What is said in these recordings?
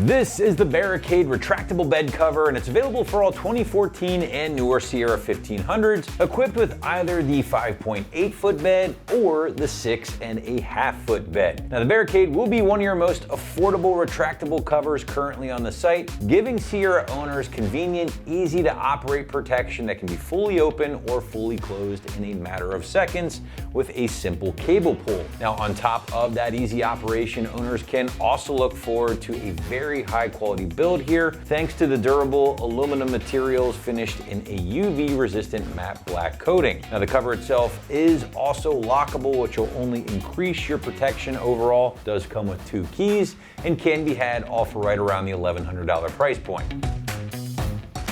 This is the Barricade retractable bed cover, and it's available for all 2014 and newer Sierra 1500s, equipped with either the 5.8 foot bed or the 6.5 foot bed. Now the Barricade will be one of your most affordable retractable covers currently on the site, giving Sierra owners convenient, easy to operate protection that can be fully open or fully closed in a matter of seconds with a simple cable pull. Now on top of that easy operation, owners can also look forward to a very high quality build here, thanks to the durable aluminum materials finished in a UV resistant matte black coating. Now the cover itself is also lockable, which will only increase your protection overall. It does come with 2 keys and can be had all for right around the $1,100 price point.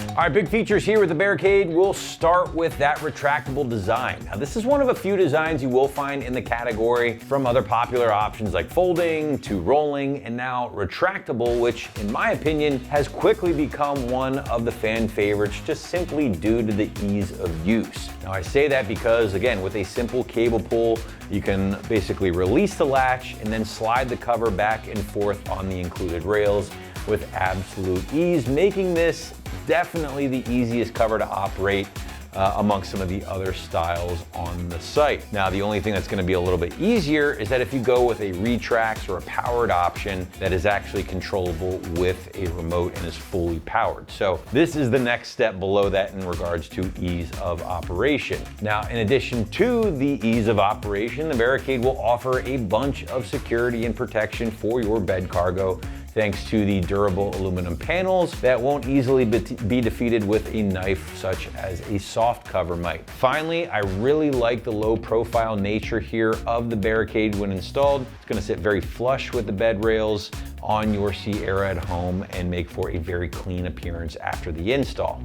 All right, big features here with the Barricade. We'll start with that retractable design. Now, this is one of a few designs you will find in the category, from other popular options like folding to rolling and now retractable, which in my opinion has quickly become one of the fan favorites just simply due to the ease of use. Now, I say that because, again, with a simple cable pull, you can basically release the latch and then slide the cover back and forth on the included rails with absolute ease, making this definitely the easiest cover to operate amongst some of the other styles on the site. Now, the only thing that's gonna be a little bit easier is that if you go with a retracts or a powered option that is actually controllable with a remote and is fully powered. So this is the next step below that in regards to ease of operation. Now, in addition to the ease of operation, the Barricade will offer a bunch of security and protection for your bed cargo, thanks to the durable aluminum panels that won't easily be defeated with a knife such as a soft cover might. Finally, I really like the low profile nature here of the Barricade when installed. It's gonna sit very flush with the bed rails on your Sierra at home and make for a very clean appearance after the install.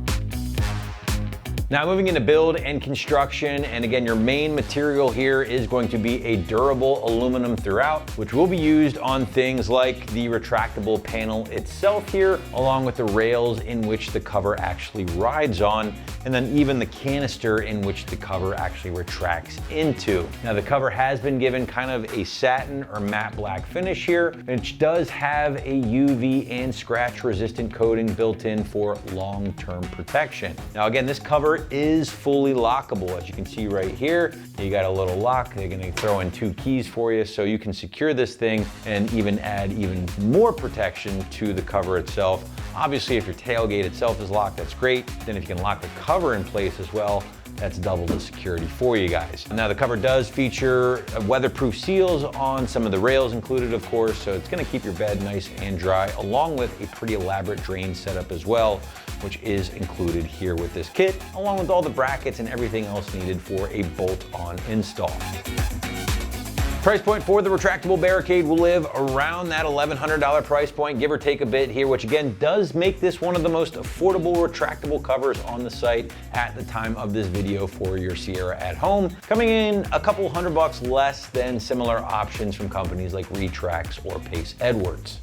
Now moving into build and construction, and again, your main material here is going to be a durable aluminum throughout, which will be used on things like the retractable panel itself here, along with the rails in which the cover actually rides on, and then even the canister in which the cover actually retracts into. Now the cover has been given kind of a satin or matte black finish here, which does have a UV and scratch resistant coating built in for long-term protection. Now again, this cover is fully lockable. As you can see right here, you got a little lock. They're gonna throw in 2 keys for you so you can secure this thing and even add even more protection to the cover itself. Obviously, if your tailgate itself is locked, that's great. Then if you can lock the cover in place as well, that's double the security for you guys. Now the cover does feature weatherproof seals on some of the rails included, of course, so it's gonna keep your bed nice and dry, along with a pretty elaborate drain setup as well, which is included here with this kit, along with all the brackets and everything else needed for a bolt-on install. Price point for the retractable Barricade will live around that $1,100 price point, give or take a bit here, which again does make this one of the most affordable retractable covers on the site at the time of this video for your Sierra at home, coming in a couple $100 less than similar options from companies like Retracts or Pace Edwards.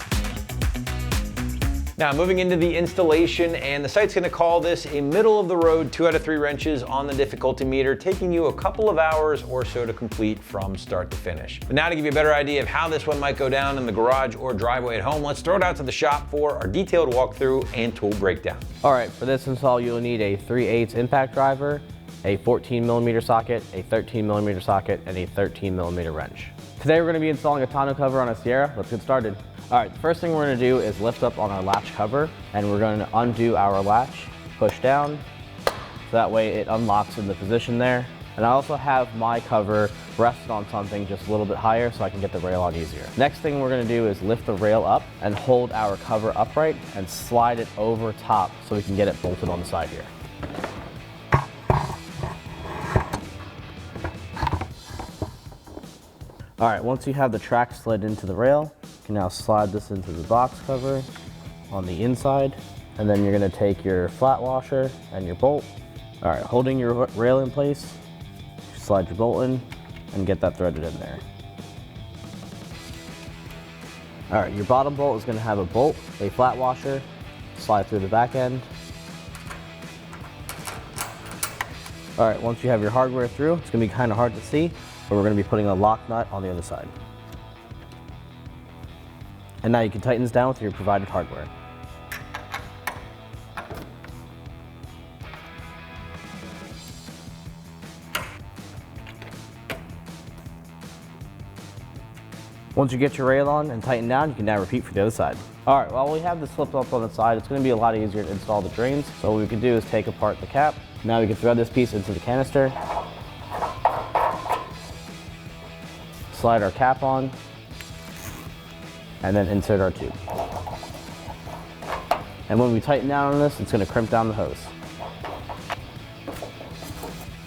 Now moving into the installation, and the site's gonna call this a middle of the road 2 out of 3 wrenches on the difficulty meter, taking you a couple of hours or so to complete from start to finish. But now to give you a better idea of how this one might go down in the garage or driveway at home, let's throw it out to the shop for our detailed walkthrough and tool breakdown. All right, for this install, you'll need a 3/8 impact driver, a 14mm socket, a 13mm socket, and a 13mm wrench. Today we're gonna be installing a tonneau cover on a Sierra. Let's get started. All right, the first thing we're gonna do is lift up on our latch cover, and we're gonna undo our latch, push down, so that way it unlocks in the position there. And I also have my cover rested on something just a little bit higher so I can get the rail on easier. Next thing we're gonna do is lift the rail up and hold our cover upright and slide it over top so we can get it bolted on the side here. All right, once you have the track slid into the rail, you can now slide this into the box cover on the inside, and then you're gonna take your flat washer and your bolt. All right, holding your rail in place, slide your bolt in and get that threaded in there. All right, your bottom bolt is gonna have a bolt, a flat washer, slide through the back end. All right, once you have your hardware through, it's gonna be kind of hard to see, but we're gonna be putting a lock nut on the other side. And now you can tighten this down with your provided hardware. Once you get your rail on and tighten down, you can now repeat for the other side. All right, while we have this flipped up on the side, it's gonna be a lot easier to install the drains. So what we can do is take apart the cap. Now we can thread this piece into the canister. Slide our cap on, and then insert our tube. And when we tighten down on this, it's gonna crimp down the hose.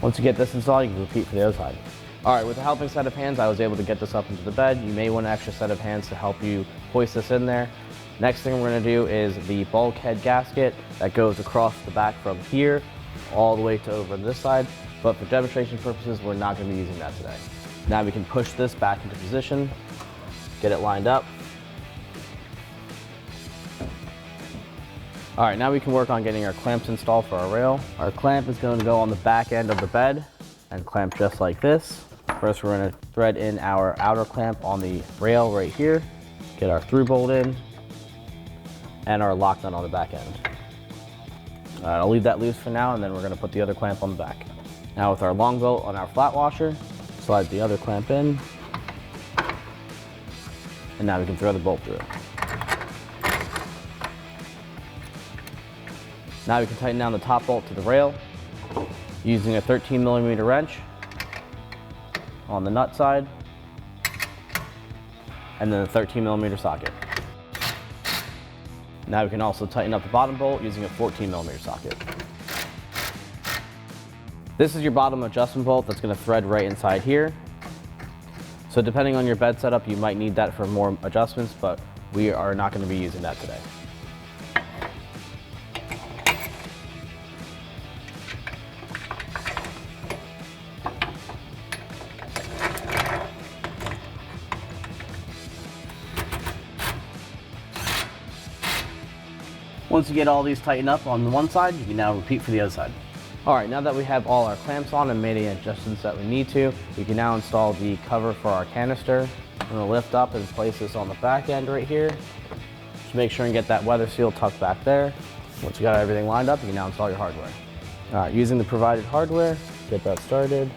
Once you get this installed, you can repeat for the other side. All right, with a helping set of hands, I was able to get this up into the bed. You may want an extra set of hands to help you hoist this in there. Next thing we're gonna do is the bulkhead gasket that goes across the back from here all the way to over this side. But for demonstration purposes, we're not gonna be using that today. Now we can push this back into position, get it lined up. All right, now we can work on getting our clamps installed for our rail. Our clamp is going to go on the back end of the bed and clamp just like this. First, we're going to thread in our outer clamp on the rail right here, get our through bolt in, and our lock nut on the back end. All right, I'll leave that loose for now, and then we're going to put the other clamp on the back. Now with our long bolt on our flat washer, slide the other clamp in, and now we can throw the bolt through. Now we can tighten down the top bolt to the rail using a 13mm wrench on the nut side, and then a 13mm socket. Now we can also tighten up the bottom bolt using a 14mm socket. This is your bottom adjustment bolt that's going to thread right inside here. So depending on your bed setup, you might need that for more adjustments, but we are not going to be using that today. Once you get all these tightened up on the one side, you can now repeat for the other side. All right, now that we have all our clamps on and made any adjustments that we need to, we can now install the cover for our canister. I'm gonna lift up and place this on the back end right here. Just make sure and get that weather seal tucked back there. Once you got everything lined up, you can now install your hardware. All right, using the provided hardware, get that started.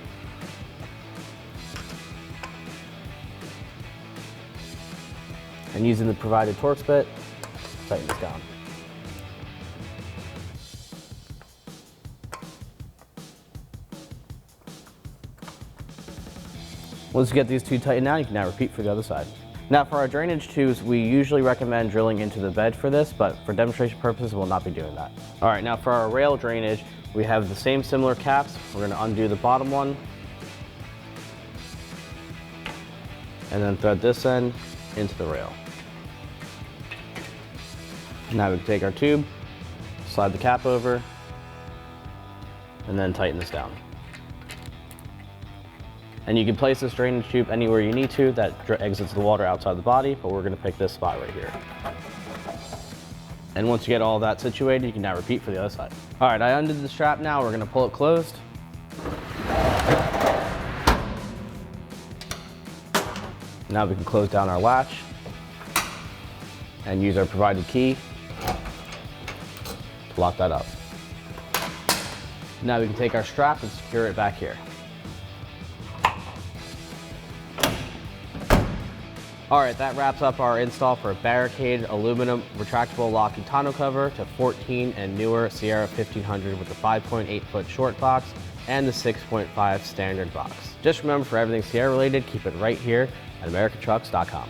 And using the provided Torx bit, tighten this down. Once you get these two tightened down, you can now repeat for the other side. Now for our drainage tubes, we usually recommend drilling into the bed for this, but for demonstration purposes, we'll not be doing that. All right, now for our rail drainage, we have the same similar caps. We're gonna undo the bottom one, and then thread this end into the rail. Now we can take our tube, slide the cap over, and then tighten this down. And you can place this drainage tube anywhere you need to that exits the water outside the body, but we're gonna pick this spot right here. And once you get all that situated, you can now repeat for the other side. All right, I undid the strap now. We're gonna pull it closed. Now we can close down our latch and use our provided key to lock that up. Now we can take our strap and secure it back here. All right, that wraps up our install for a Barricade aluminum retractable locking tonneau cover to 14 and newer Sierra 1500 with the 5.8-foot short box and the 6.5 standard box. Just remember, for everything Sierra related, keep it right here at AmericanTrucks.com.